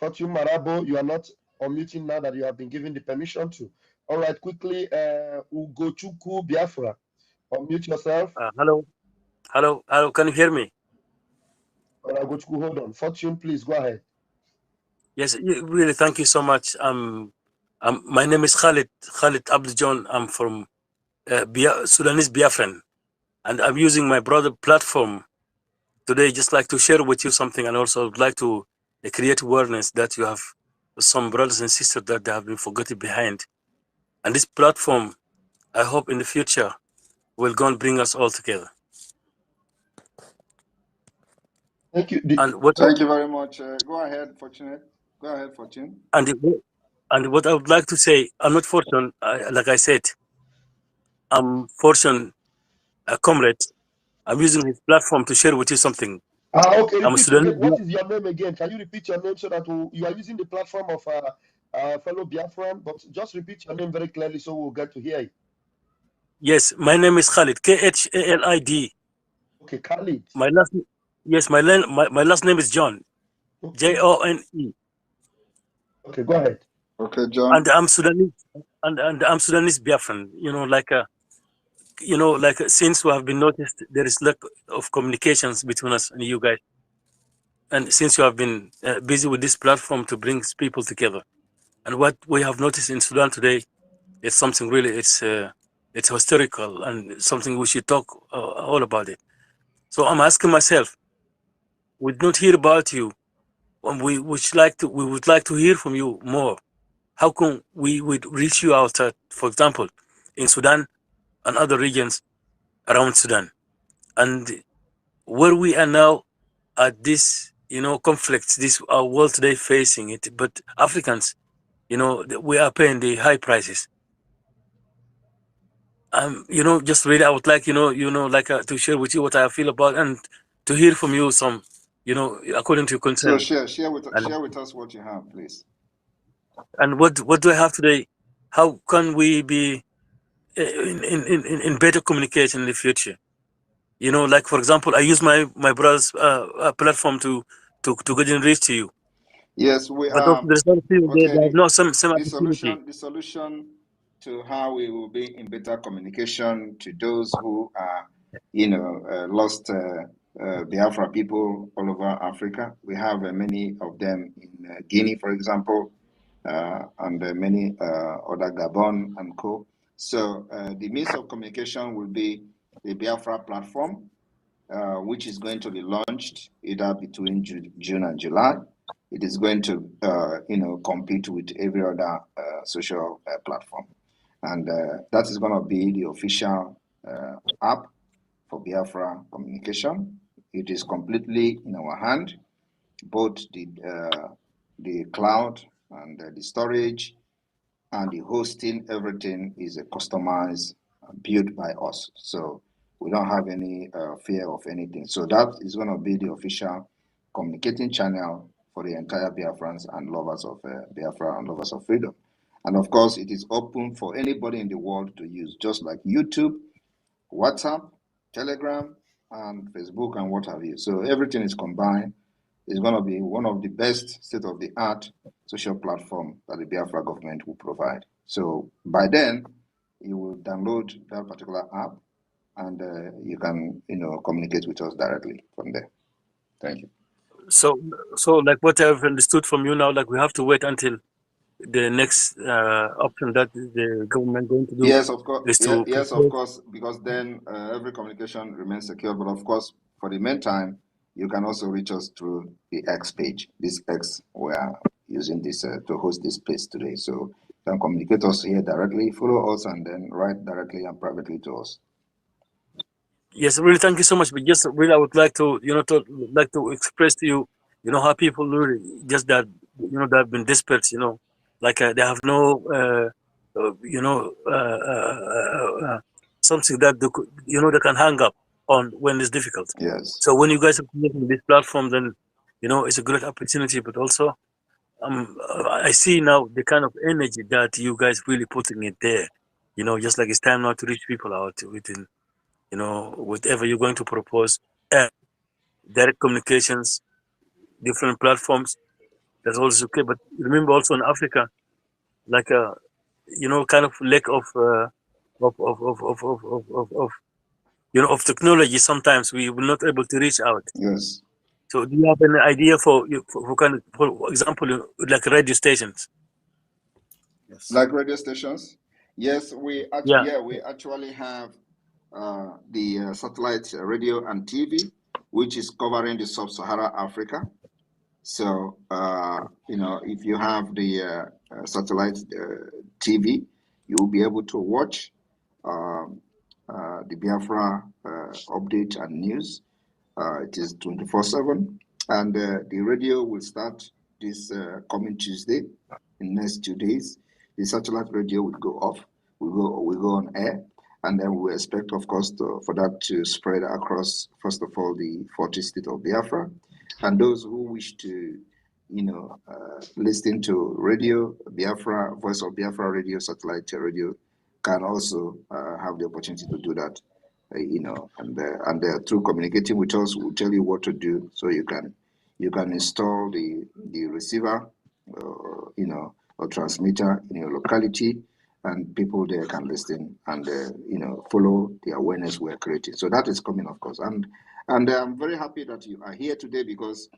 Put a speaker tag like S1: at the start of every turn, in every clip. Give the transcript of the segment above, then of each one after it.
S1: Fortune Marabo, you are not unmuting now that you have been given the permission to. All right, quickly, Ugochukwu Biafra, unmute yourself.
S2: Hello, hello, hello. Can you hear me?
S1: All right, Ugochukwu, hold on. Fortune, please go ahead.
S2: Yes, really. Thank you so much. My name is Khalid Abdul John. I'm from Sudanese Biafran, and I'm using my brother platform today just like to share with you something, and also would like to create awareness that you have some brothers and sisters that they have been forgotten behind. And this platform, I hope in the future, will go and bring us all together.
S1: Thank you.
S3: Thank you very much. Go ahead, Fortunate. Go ahead, Fortune.
S2: And what I would like to say, I'm not Fortune, like I said, I'm Fortune, a comrade. I'm using his platform to share with you something.
S1: Okay, repeat again. What is your name again? Can you repeat your name so that you are using the platform of fellow Biafran, but just repeat your name very clearly so we'll get to hear it.
S2: Yes, my name is Khalid, Khalid.
S1: Okay, Khalid.
S2: My last name is John,
S1: okay.
S2: Jone.
S1: Okay, go ahead.
S3: Okay, John.
S2: And I'm Sudanese, and I'm Sudanese Biafran. Since we have been noticed, there is lack of communications between us and you guys. And since you have been busy with this platform to bring people together, and what we have noticed in Sudan today, it's something really, it's historical and something we should talk all about it. So I'm asking myself, we did not hear about you, and we would like to hear from you more. How can we would reach you outside, for example, in Sudan and other regions around Sudan, and where we are now at this, conflicts, this our world today facing it, but Africans, we are paying the high prices. Just really, I would like, to share with you what I feel about, and to hear from you some, according to your concern.
S3: So share with us what you have, please.
S2: And what do I have today? How can we be in better communication in the future? Like for example, I use my brother's platform to get in reach to you.
S3: Yes, we
S2: but
S3: are.
S2: There's not people
S3: Okay,
S2: there. No, some
S3: the solution to how we will be in better communication to those who are, lost Biafra people all over Africa. We have many of them in Guinea, for example, and many other Gabon and co. So the means of communication will be the Biafra platform, which is going to be launched either between June and July. It is going to, compete with every other social platform. And that is going to be the official app for Biafra communication. It is completely in our hand, both the cloud and the storage and the hosting, everything is customized, built by us. So we don't have any fear of anything. So that is going to be the official communicating channel for the entire Biafrans and lovers of Biafra and lovers of freedom. And of course, it is open for anybody in the world to use, just like YouTube, WhatsApp, Telegram, and Facebook, and what have you. So everything is combined. It's going to be one of the best state-of-the-art social platform that the Biafra government will provide. So by then, you will download that particular app, and you can, communicate with us directly from there. Thank you.
S2: So like what I've understood from you now, like we have to wait until the next option that the government going to do.
S3: Yes, of course. Yes, of course, because then every communication remains secure. But of course, for the meantime, you can also reach us through the X page. This X, we are using this to host this place today. So you can communicate us here directly, follow us, and then write directly and privately to us.
S2: Yes, really, thank you so much. But just really, I would like to, to express to you, how people really just that, they have been desperate, like they have no, something that they can hang up on when it's difficult.
S3: Yes.
S2: So when you guys are creating this platform, then it's a great opportunity. But also, I see now the kind of energy that you guys really putting it there. Just like it's time now to reach people out within. Whatever you're going to propose, direct communications, different platforms, That's also okay. But remember also in Africa, like kind of lack of of technology. Sometimes we will not able to reach out.
S3: Yes.
S2: So do you have an idea for example, like radio stations?
S4: Yes.
S3: Like radio stations? Yes, we actually have the satellite radio and TV, which is covering the sub-Saharan Africa. So if you have the satellite TV, you will be able to watch um, the Biafra update and news. It is 24/7, and the radio will start this coming Tuesday. In the next 2 days, the satellite radio will go off. We go on air, and then we expect, of course, for that to spread across, first of all, the 40 state of Biafra, and those who wish to, listen to radio Biafra, Voice of Biafra radio, satellite radio, can also have the opportunity to do that. And through communicating with us, we'll tell you what to do, so you can install the receiver, or transmitter in your locality, and people there can listen and follow the awareness we're creating. So that is coming, of course, and I'm very happy that you are here today, because,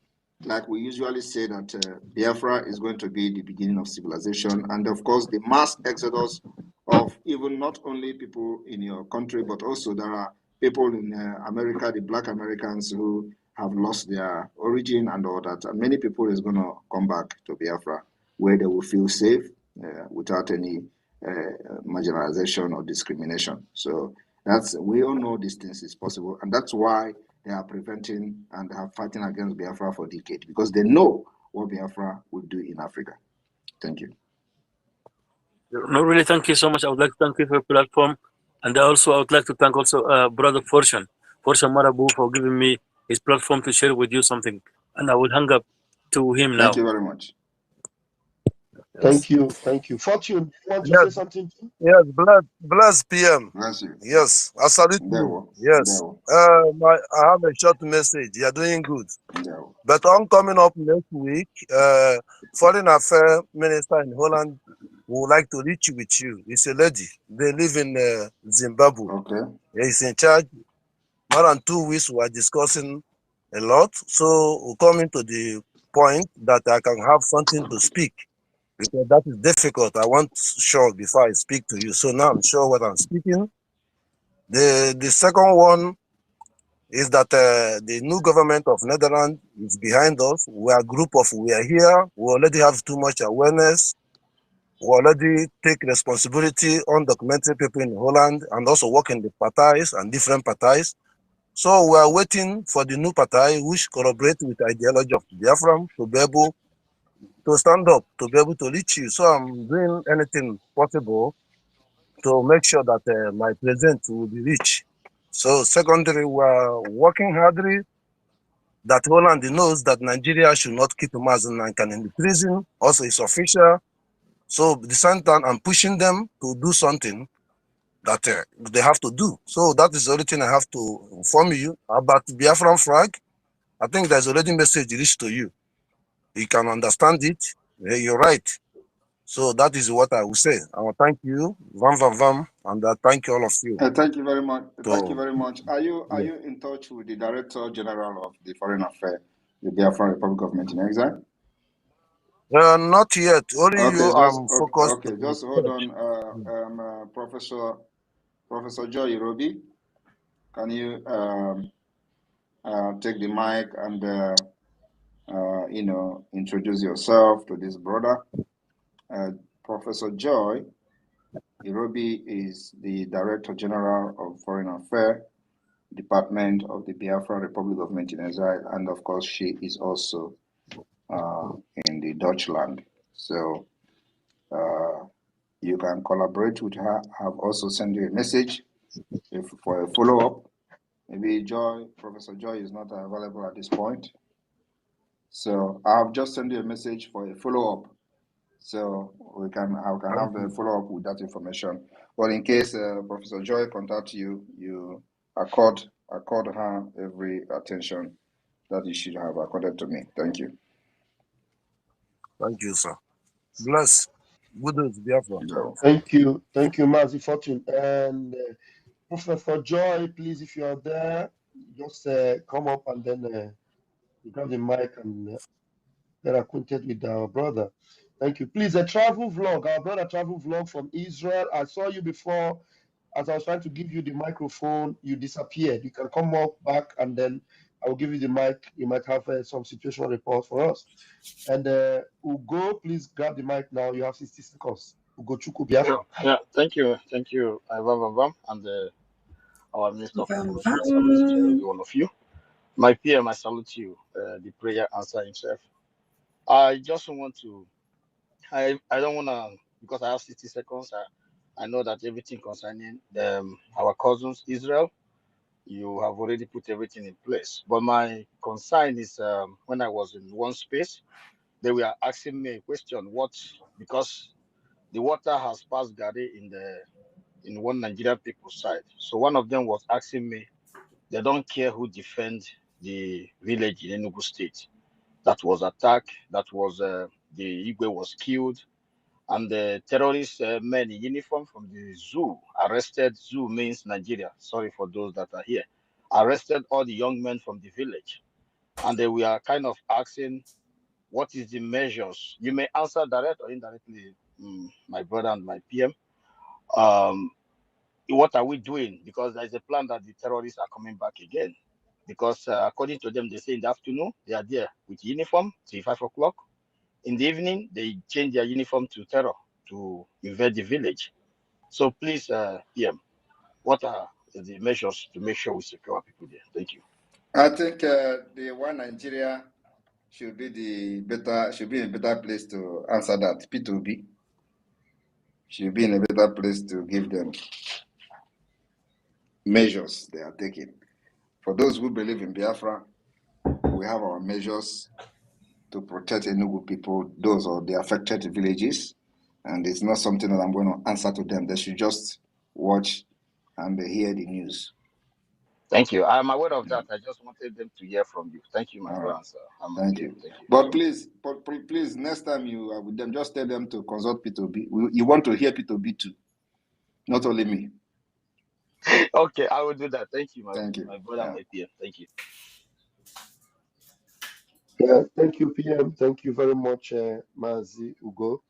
S3: like we usually say, that Biafra is going to be the beginning of civilization, and of course the mass exodus of even not only people in your country, but also there are people in America, the Black Americans, who have lost their origin and all that. And many people is going to come back to Biafra, where they will feel safe without any marginalization or discrimination. So we all know these things is possible, and that's why they are preventing and are fighting against Biafra for decades, because they know what Biafra will do in Africa. Thank you.
S2: No, really, thank you so much. I would like to thank you for your platform, and also I would like to thank also Brother Fortune Marabu, for giving me his platform to share with you something, and I will hang up to him now.
S3: Thank you very much.
S1: Thank you. Fortune, you want to say something?
S4: Yes, bless PM.
S3: Bless you.
S4: Yes, I salute you. Yes. I have a short message. You are doing good. But I'm coming up next week. Foreign Affairs Minister in Holland would like to reach with you. It's a lady. They live in Zimbabwe.
S3: Okay.
S4: He's in charge. More than 2 weeks, we are discussing a lot. So we're coming to the point that I can have something to speak, because that is difficult. I want sure before I speak to you. So now I'm sure what I'm speaking. The second one is that the new government of Netherlands is behind us. We are here. We already have too much awareness. We already take responsibility on documenting people in Holland, and also work in the parties and different parties. So we are waiting for the new party which collaborate with the ideology of Biafra to be able to stand up, to be able to reach you. So I'm doing anything possible to make sure that my presence will be reached. So secondly, we are working hardly that Holland knows that Nigeria should not keep Mazen Nankan in the prison. Also, it's official. So at the same time, I'm pushing them to do something that they have to do. So that is the only thing I have to inform you about Biafran flag. I think there's already message reached to you. You can understand it. You're right. So that is what I will say. I will thank you, Vam, and thank you all of you.
S3: Thank you very much. Thank you very much. Are you in touch with the Director General of the Foreign Affairs, the Biafra Republic Government in Exile?
S4: Not yet. Only you. I'm focused.
S3: Okay, just hold on. Professor Joy Irobi, can you take the mic and introduce yourself to this brother? Professor Joy Irobi is the Director General of Foreign Affairs, Department of the Biafra Republic Government in Exile, and of course she is also in the Dutchland. So you can collaborate with her. I've also sent you a message for a follow-up. Maybe Professor Joy is not available at this point. So I've just sent you a message for a follow-up. So I can have a follow-up with that information. But in case Professor Joy contacts you, you accord her every attention that you should have accorded to me. Thank you.
S4: Thank you, sir. Bless. Good news, Biafra.
S1: Thank you, Mazi Fortune. And Professor Joy, please, if you are there, just come up and then grab the mic and get acquainted with our brother. Thank you. Please, a travel vlog, our brother travel vlog from Israel. I saw you before. As I was trying to give you the microphone, you disappeared. You can come up back and then I will give you the mic. You might have some situational report for us. And Ugo, please grab the mic now. You have 60 seconds. Ugo Chuku Biafra.
S5: Yeah, thank you, Vam, and our Minister of Information. I salute every one of you. My PM, I salute you. The prayer answer himself. I just want to. I don't want to, because I have 60 seconds. I know that everything concerning our cousins Israel, you have already put everything in place. But my concern is when I was in one space, they were asking me a question. Because the water has passed Gary in one Nigerian people's side. So one of them was asking me, they don't care who defend the village in Enugu State that was attacked, that was the Igwe was killed, and the terrorist men in uniform from the zoo arrested. Zoo means Nigeria. Sorry for those that are here. Arrested all the young men from the village, and they were kind of asking, what is the measures? You may answer direct or indirectly, my brother and my PM. What are we doing? Because there's a plan that the terrorists are coming back again. Because according to them, they say in the afternoon, they are there with uniform till 5 o'clock. In the evening, they change their uniform to terror to invade the village. So please, PM, what are the measures to make sure we secure our people there? Thank you.
S3: I think the one Nigeria should be in a better place to answer that. P2B should be in a better place to give them measures they are taking. For those who believe in Biafra, we have our measures to protect Enugu people, those or the affected villages, and it's not something that I'm going to answer to them. They should just watch and hear the news.
S5: Thank you. I'm aware of that. I just wanted them to hear from you. Thank you, my brother.
S3: Thank you. But please, next time you are with them, just tell them to consult P2B. You want to hear P2B too, not only me.
S5: Okay, I will do that. Thank you, my brother, my PM. Thank you.
S1: Yeah, thank you, PM. Thank you very much, Mazi Ugo.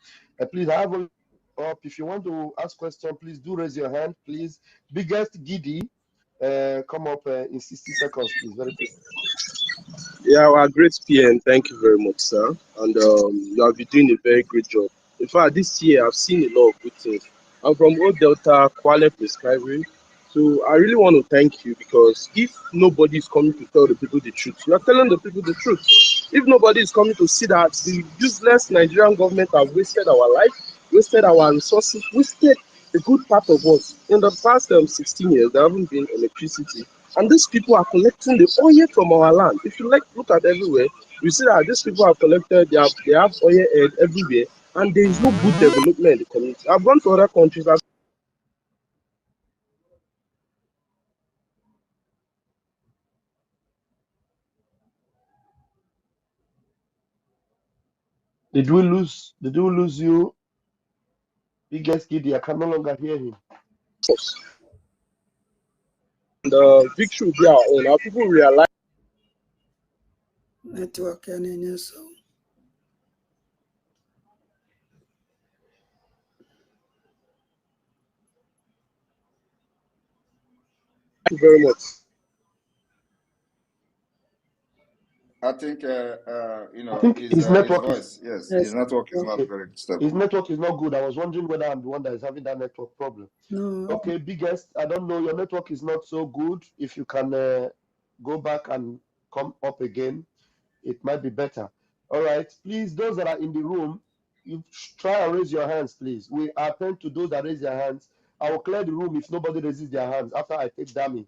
S1: Please, I have up. If you want to ask question, please do raise your hand, please. Biggest Giddy, come up in 60 seconds, please. Very quick.
S6: Yeah, well, great PM. Thank you very much, sir. And you have been doing a very great job. In fact, this year I've seen a lot of good things. I'm from Old Delta Quality Prescribing. So I really want to thank you, because if nobody is coming to tell the people the truth, you are telling the people the truth. If nobody is coming to see that the useless Nigerian government have wasted our life, wasted our resources, wasted a good part of us. In the past 16 years, there haven't been electricity. And these people are collecting the oil from our land. If you look at everywhere, you see that these people have collected, they have oil everywhere, and there is no good development in the community. I've gone to other countries.
S1: Did we lose you? Biggest Giddy, I can no longer hear him.
S6: And victory will be our own. Our people realize.
S7: Network and so.
S6: Thank you very much.
S3: I think
S1: I think his network
S3: voice, his network is not very stable.
S1: His network is not good. I was wondering whether I'm the one that is having that network problem.
S7: No.
S1: Okay, Biggest, I don't know. Your network is not so good. If you can go back and come up again, it might be better. All right, please, those that are in the room, you try and raise your hands, please. We attend to those that raise their hands. I will clear the room if nobody raises their hands after I take Dami.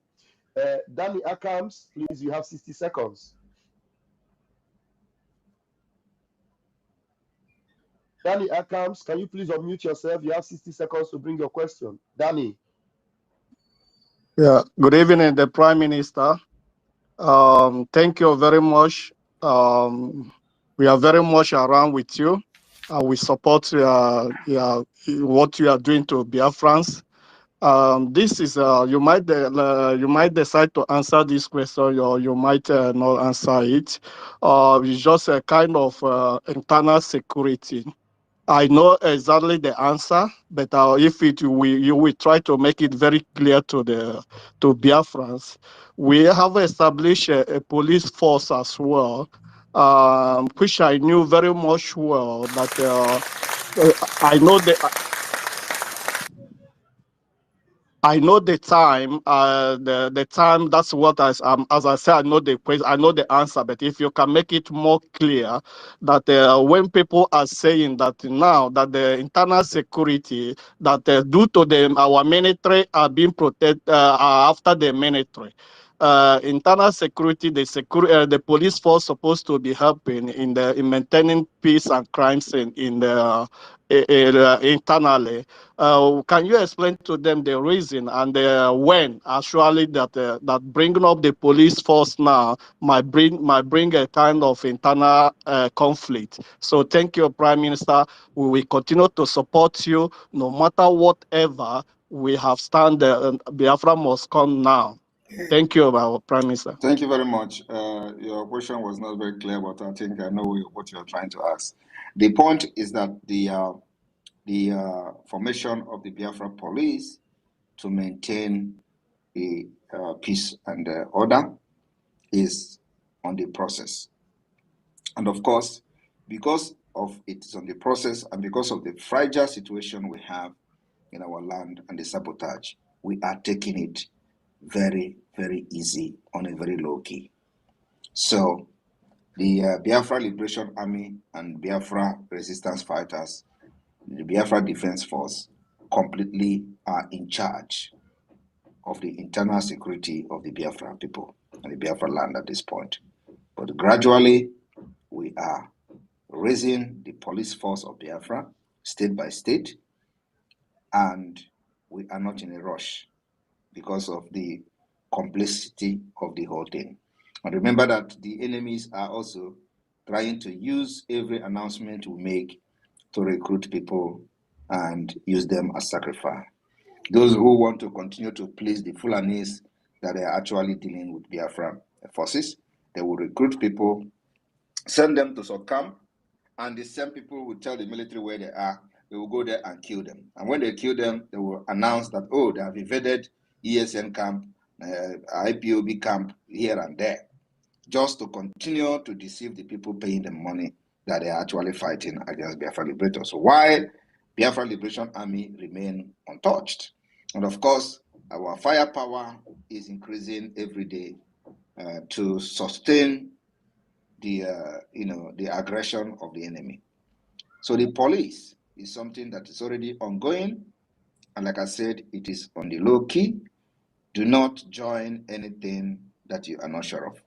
S1: Dami Akams, please, you have 60 seconds. Danny Akams, can you please unmute yourself? You have 60 seconds to bring your question. Danny.
S8: Yeah, good evening, the Prime Minister. Thank you very much. We are very much around with you. we support what you are doing to Biafrans. This is you might decide to answer this question, or you might not answer it. It's just a kind of internal security. I know exactly the answer, but if you will try to make it very clear to Biafrans. We have established a police force as well, which I knew very much well. That I know I know the time. The time. That's what as I said. I know the question. I know the answer. But if you can make it more clear, that when people are saying that now that the internal security that due to our military are being protected after the military. Internal security, the police force supposed to be helping in maintaining peace and crimes in the internally. Can you explain to them the reason and when actually that bringing up the police force now might bring a kind of internal conflict? So thank you, Prime Minister. We will continue to support you no matter whatever we have stand. Biafra must come now. Thank you, our Prime Minister.
S3: Thank you very much. Your question was not very clear, but I think I know what you're trying to ask. The point is that the formation of the Biafra police to maintain the peace and order is on the process. And of course, because of it is on the process and because of the fragile situation we have in our land and the sabotage, we are taking it very, very easy on a very low key. So the Biafra Liberation Army and Biafra resistance fighters, the Biafra Defense Force, completely are in charge of the internal security of the Biafra people and the Biafra land at this point. But gradually, we are raising the police force of Biafra state by state, and we are not in a rush because of the complexity of the whole thing. And remember that the enemies are also trying to use every announcement we make to recruit people and use them as sacrifice. Those who want to continue to please the Fulanis that are actually dealing with Biafra forces, they will recruit people, send them to succumb, and the same people will tell the military where they are. They will go there and kill them. And when they kill them, they will announce that, oh, they have invaded ESN camp, IPOB camp here and there, just to continue to deceive the people paying them money that they are actually fighting against Biafra Liberators, while Biafra Liberation Army remain untouched. And of course, our firepower is increasing every day to sustain the the aggression of the enemy. So the police is something that is already ongoing, and like I said, it is on the low key. Do not join anything that you are not sure of.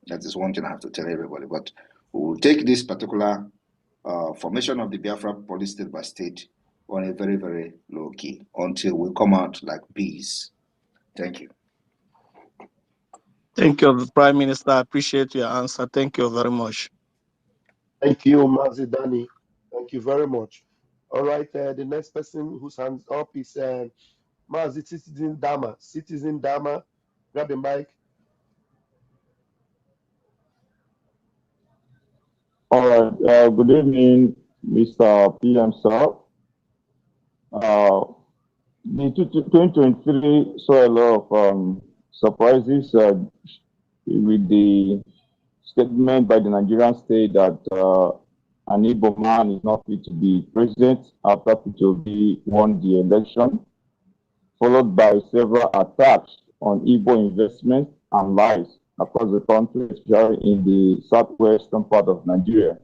S3: That is one thing I have to tell everybody. But we will take this particular formation of the Biafra police state by state on a very, very low key until we come out like bees. Thank you.
S8: Thank you, Prime Minister. I appreciate your answer. Thank you very much.
S1: Thank you, Mazidani. Thank you very much. All right, the next person whose hands up is Mazi Citizen Dama. Citizen Dama, grab the mic.
S7: All right. Good evening, Mr. PM sir. The 2023 saw a lot of surprises with the statement by the Nigerian state that an Igbo man is not fit to be president after P2B won the election, followed by several attacks on Igbo investment and lies across the country, especially in the southwestern part of Nigeria,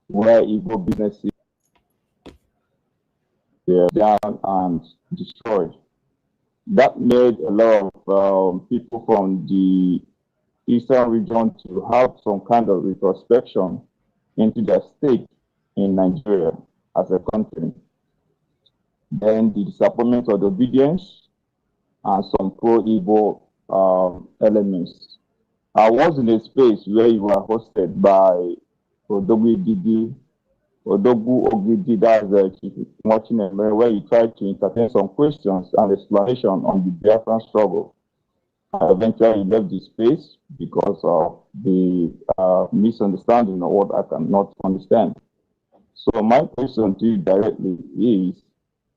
S7: where Igbo businesses were down and destroyed. That made a lot of people from the eastern region to have some kind of retrospection into their state in Nigeria as a country. Then the disappointment of the obedience and some pro-Igbo elements. I was in a space where you were hosted by Odogwi Didi Odogu Ogidi, that's watching where he tried to entertain some questions and explanation on the Biafran struggle. Eventually, he left the space because of the misunderstanding of what I cannot understand. So my question to you directly is,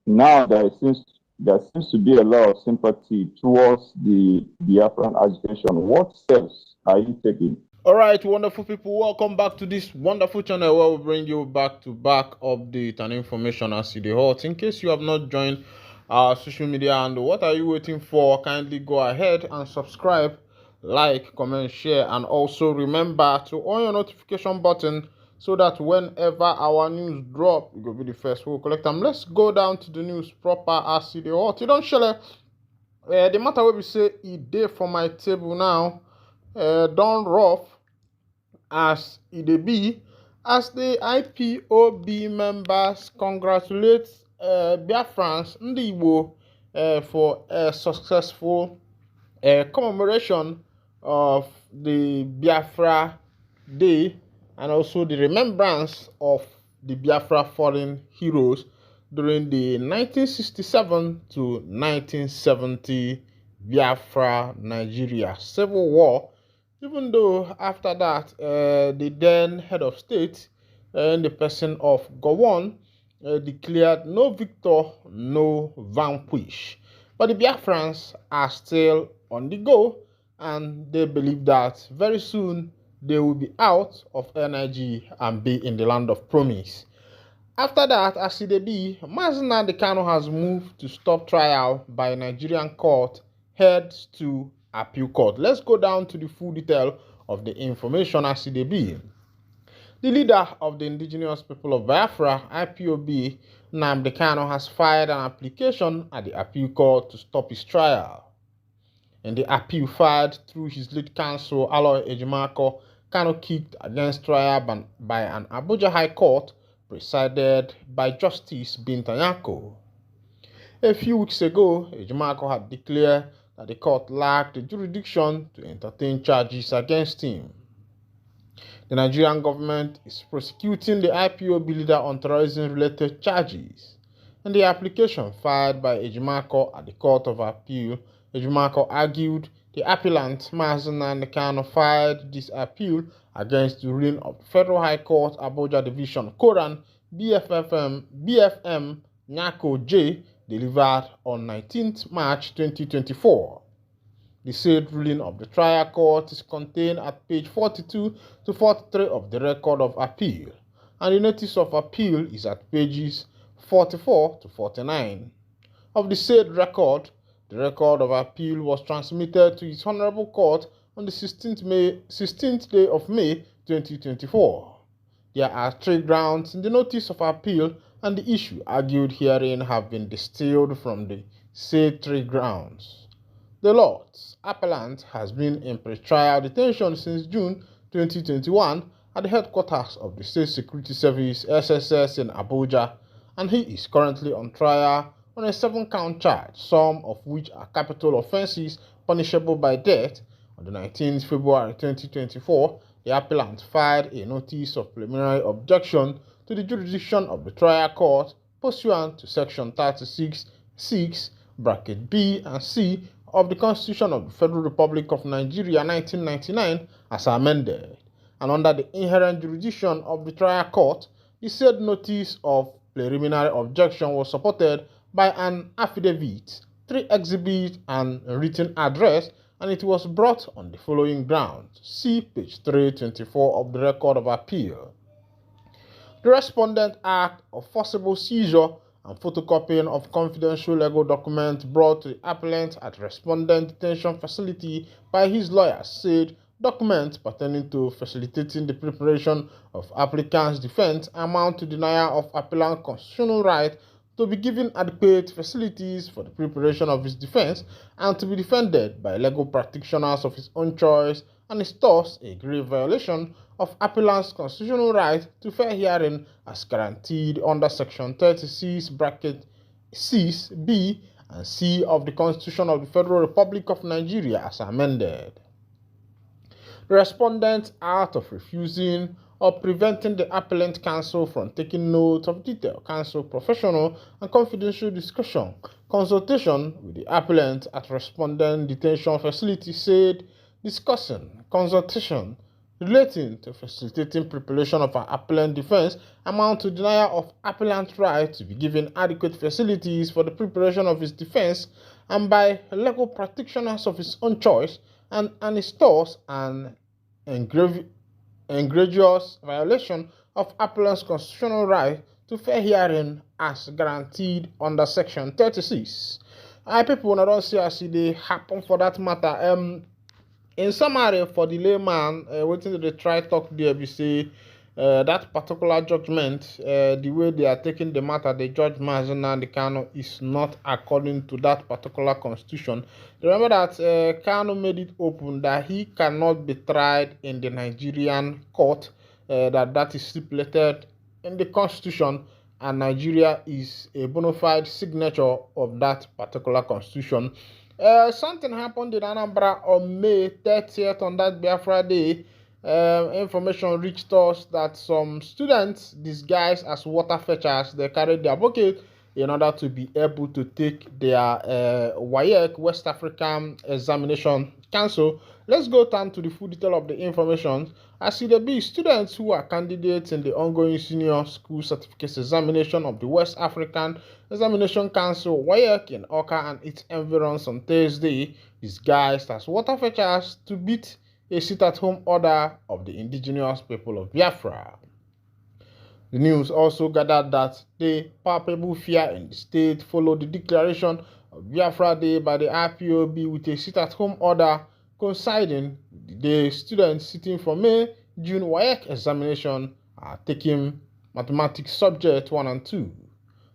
S7: now there seems to be a lot of sympathy towards the Biafran agitation. What steps are you taking?
S9: All right, wonderful people, welcome back to this wonderful channel where we bring you back-to-back update and information as the hot. In case you have not joined our social media, and what are you waiting for? Kindly go ahead and subscribe, like, comment, share, and also remember to on your notification button so that whenever our news drop, you will be the first we'll collect them. Let's go down to the news proper as the hot. You don't share the matter where we say it day for my table now. Don't rough as it be, as the IPOB members congratulate Biafrans Ndi Igbo for a successful commemoration of the Biafra Day and also the remembrance of the Biafra fallen heroes during the 1967 to 1970 Biafra Nigeria Civil War. Even though after that, the then head of state, in the person of Gowon, declared no victor, no vanquish. But the Biafrans are still on the go, and they believe that very soon they will be out of energy and be in the land of promise. After that, as it be, Mazina Kano has moved to stop trial by Nigerian court, heads to appeal court. Let's go down to the full detail of the information as it be. The leader of the indigenous people of Biafra, IPOB, Nnamdi Kano, has filed an application at the appeal court to stop his trial. In the appeal filed through his lead counsel, Aloy Ejimako, Kano kicked against trial by an Abuja High Court presided by Justice Bintanyako. A few weeks ago, Ejimako had declared that the court lacked the jurisdiction to entertain charges against him. The Nigerian government is prosecuting the IPOB leader on terrorism-related charges. In the application filed by Ejimako at the Court of Appeal, Ejimako argued the appellant, Mazina Kano, filed this appeal against the ruling of the Federal High Court Abuja Division Koran BFM Nyako J, delivered on 19th March 2024. The said ruling of the trial court is contained at page 42 to 43 of the record of appeal, and the notice of appeal is at pages 44 to 49. Of the said record, the record of appeal was transmitted to its Honorable Court on the 16th day of May 2024. There are 3 grounds in the notice of appeal, and the issue argued herein have been distilled from the said 3 grounds. The Lord's appellant has been in pre-trial detention since June 2021 at the headquarters of the State Security Service SSS in Abuja, and he is currently on trial on a 7-count charge, some of which are capital offences punishable by death. On the 19th February 2024, the appellant filed a notice of preliminary objection to the jurisdiction of the trial court pursuant to Section 36(6) bracket B and C of the Constitution of the Federal Republic of Nigeria 1999 as amended, and under the inherent jurisdiction of the trial court, the said notice of preliminary objection was supported by an affidavit, 3 exhibits, and a written address, and it was brought on the following grounds. See page 324 of the record of appeal. The respondent act of forcible seizure and photocopying of confidential legal documents brought to the appellant at respondent detention facility by his lawyers said documents pertaining to facilitating the preparation of applicant's defense amount to denial of appellant's constitutional right to be given adequate facilities for the preparation of his defense and to be defended by legal practitioners of his own choice, and is thus a grave violation of appellant's constitutional right to fair hearing as guaranteed under Section 36 bracket 6(b) and C of the Constitution of the Federal Republic of Nigeria as amended. The respondent's act of refusing or preventing the appellant counsel from taking note of detailed counsel professional and confidential discussion. Consultation with the appellant at respondent detention facility said discussing consultation relating to facilitating preparation of an appellant defense amount to denial of appellant's right to be given adequate facilities for the preparation of his defense and by legal practitioners of his own choice and instars an egregious violation of appellant's constitutional right to fair hearing as guaranteed under Section 36. People don't see as they happen for that matter. In summary, for the layman, wetin they try talk there be say that particular judgment, the way they are taking the matter, the judge Mazi Nnamdi Kanu is not according to that particular constitution. Remember that Kanu made it open that he cannot be tried in the Nigerian court, that is stipulated in the constitution, and Nigeria is a bona fide signature of that particular constitution. Something happened in Anambra on May 30th on that Biafra day. Information reached us that some students disguised as water fetchers, they carried their bucket in order to be able to take their WAEC West African Examination Council. Let's go down to the full detail of the information. As it be, students who are candidates in the ongoing senior school certificate examination of the West African Examination Council WAEC in Oka and its environs on Thursday, disguised as water fetchers to beat a sit-at-home order of the indigenous people of Biafra. The news also gathered that the palpable fear in the state followed the declaration of Biafra Day by the IPOB with a sit-at-home order coinciding with the students sitting for May, June WAEC examination are taking mathematics subject 1 and 2.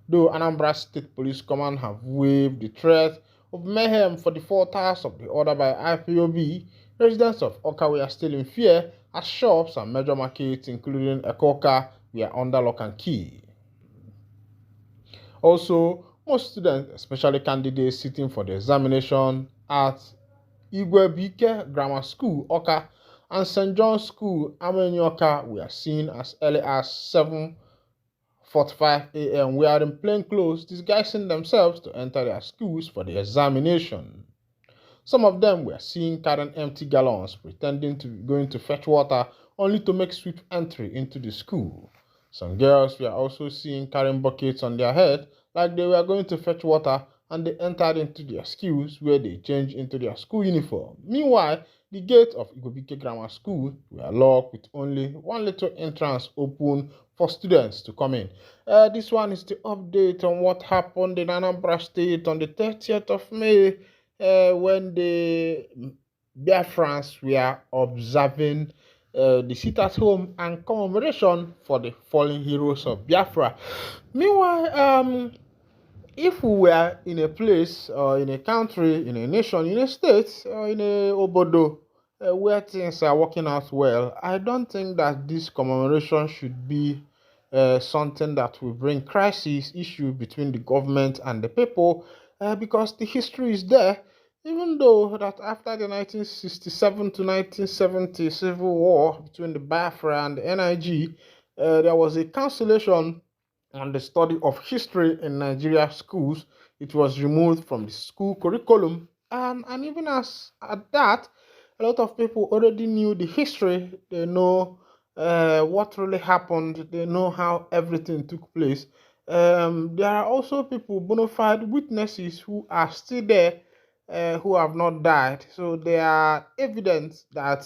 S9: Though Anambra State Police Command have waived the threat of mayhem for the faulters of the order by IPOB, residents of Oka were still in fear as shops and major markets, including Ekoka, were under lock and key. Also, most students, especially candidates sitting for the examination at Igwebike Grammar School, Oka, and St. John's School, Amenyoka, were seen as early as 7:45 a.m. wearing plain clothes, disguising themselves to enter their schools for the examination. Some of them were seen carrying empty gallons, pretending to be going to fetch water, only to make swift entry into the school. Some girls were also seen carrying buckets on their head, like they were going to fetch water, and they entered into their schools where they changed into their school uniform. Meanwhile, the gates of Igobike Grammar School were locked with only one little entrance open for students to come in. This one is the update on what happened in Anambra State on the 30th of May when the Biafrans were observing the sit-at-home and commemoration for the fallen heroes of Biafra. Meanwhile, if we were in a place or in a country, in a nation, in a state, or in a obodo where things are working out well, I don't think that this commemoration should be something that will bring crisis issue between the government and the people, because the history is there. Even though that after the 1967 to 1970 civil war between the Biafra and the NIG, there was a cancellation on the study of history in Nigeria schools. It was removed from the school curriculum, and even as at that, a lot of people already knew the history. They know what really happened. They know how everything took place. There are also people, bona fide witnesses, who are still there, who have not died. So there are evidence that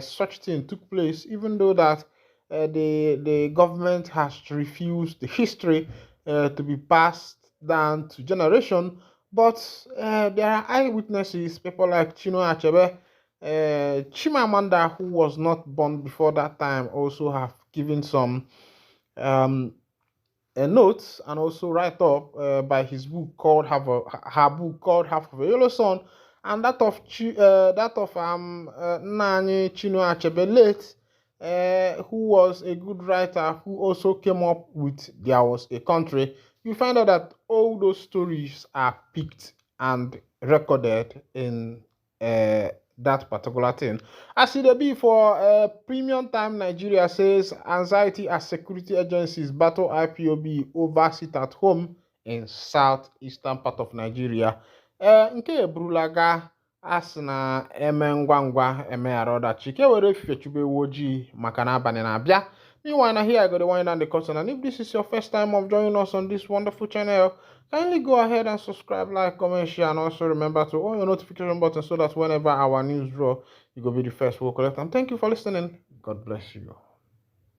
S9: such thing took place, even though that the government has refused the history to be passed down to generation. But there are eyewitnesses, people like Chino Achebe, Chimamanda, who was not born before that time, also have given some notes and also write up by his book called her book called Half of a Yellow Sun, and that of Nani Chino Achebe late, who was a good writer who also came up with There Was a Country. You find out that all those stories are picked and recorded in that particular thing. As it be for premium time, Nigeria says anxiety as security agencies battle IPOB over sit at home in southeastern part of Nigeria. Nke eburulaga asị na eme ngwa ngwa emeghara ọdachi ka e were efife chube ewu ojii maka na abalị na-abịa. Meanwhile, here I go to wind down the curtain, and if this is your first time of joining us on this wonderful channel, kindly go ahead and subscribe, like, comment, share, and also remember to on your notification button so that whenever our news draw, you go be the first we'll collect. And thank you for listening. God bless you.